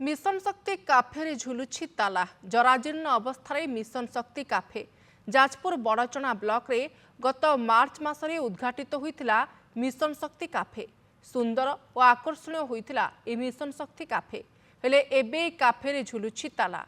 Mission शक्ति cafe झुलुछि ताला जराजीर्ण अवस्था मिशन शक्ति काफे जाजपुर बड़चना ब्लॉक रे गत मार्च मासरे उद्घाटित होइतिला मिशन शक्ति काफे सुंदर और आकर्षणीय होइतिला ए मिशन शक्ति काफे हेले एबे काफे रे झुलुछि ताला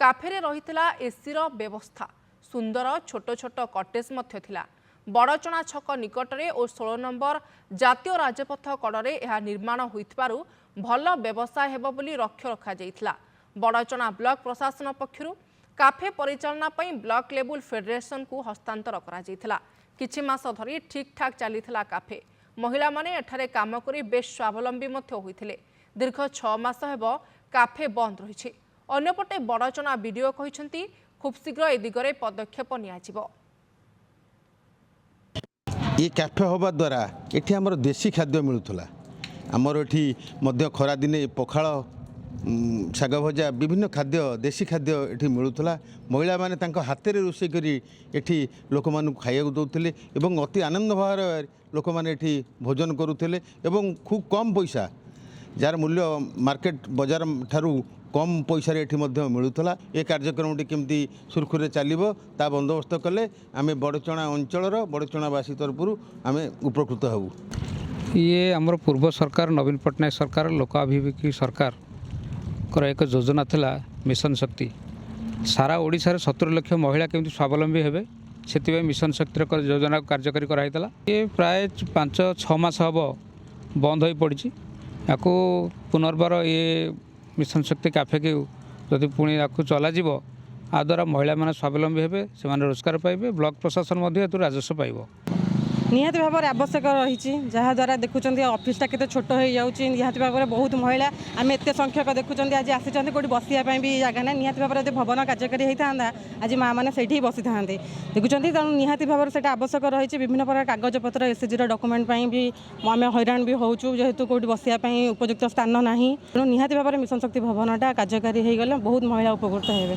काफे रे रहितिला एसी रो व्यवस्था सुंदर छोट छोट कटेज मध्य थिला बड़चना छक निकटरे और 16 नंबर जातीय राजपथ कड़े यह निर्माण होइतिबारु भल व्यवसाय हेबो बोली लक्ष्य रखा जाइतिला बड़चना ब्लॉक प्रशासन पक्षरु काफे परिचालना पई ब्लॉक लेवल फेडरेशन को हस्तांतर करा जाइतिला किछि मास धरी ठीक ठाक चलीथिला काफे महिला माने एठारे काम करी बेश स्वावलंबी मध्य होइथिले दीर्घ 6 मास हेबो काफे बंद रहिछि अन्यपटे बड़चना वीडियो कहिसंती खूब शीघ्र ए दिगरे पदक्षेप नियाजिबो ये कैफे होबा द्वारा एठी हमर देसी खाद्य मिलुथला हमर एठी मध्य खरा दिने पखाळ शाग भजा विभिन्न खाद्य देसी खाद्य एठी मिलुथला महिला माने तांको हाथे रे रोषे करी एठी लोक मानु खाइया दउथिले एवं अति आनंद भाव लोक माने एठी भोजन करूथिले एवं खूब कम पैसा जार मूल्य मार्केट बाजार ठारू कम पैसा एठी मध्य मिलुथला ए कार्यक्रम केमती सुरखुरे चलिबो ता बंदोबस्त कले आमे बड़चना अंचलर बड़चनावासी तरफरु आमे उपकृत हबु। ये आमर पूर्व सरकार नवीन पट्टनायक सरकार लोकाभिमुखी सरकार कर एक योजना थिला मिशन शक्ति सारा ओडिशा रे 70 लाख महिला केमती स्वावलंबी हेबे सेति मिशन शक्ति योजना कार्यकारी कराइतला ये प्राय 5-6 मास हबो बंद होई पड़िछि याकू पुनर्बार ये मिशन शक्ति कैफे के जदि पुणी या चल आ द्वारा महिला माने स्वावलंबी हेबे से रोजगार पाइबे ब्लॉक प्रशासन राजस्व पाइबो निहाती भाव में आवश्यक रही जहाँद्वारा देखुं ऑफिसटा के छोट हो जाऊँगी निहाती भाव में बहुत महिला आम एत संख्यक देखुं आज आसी कौट बसापी भी जगह ना निहाती भाव में भवन कार्यकारी होता आज माँ मैंने से बसी था देखुं तेणु निहाती भाव में आवश्यक रही विभिन्न प्रकार कागजपत्र एसएचजी डॉक्यूमेंट भी आम हैरान भी होचु जेहेतु कौट बसापी उपयुक्त स्थान ना तेणु निहाती भाव में मिशन शक्ति भवनटा कार्यकारी हो गले बहुत महिला उपकृत हे।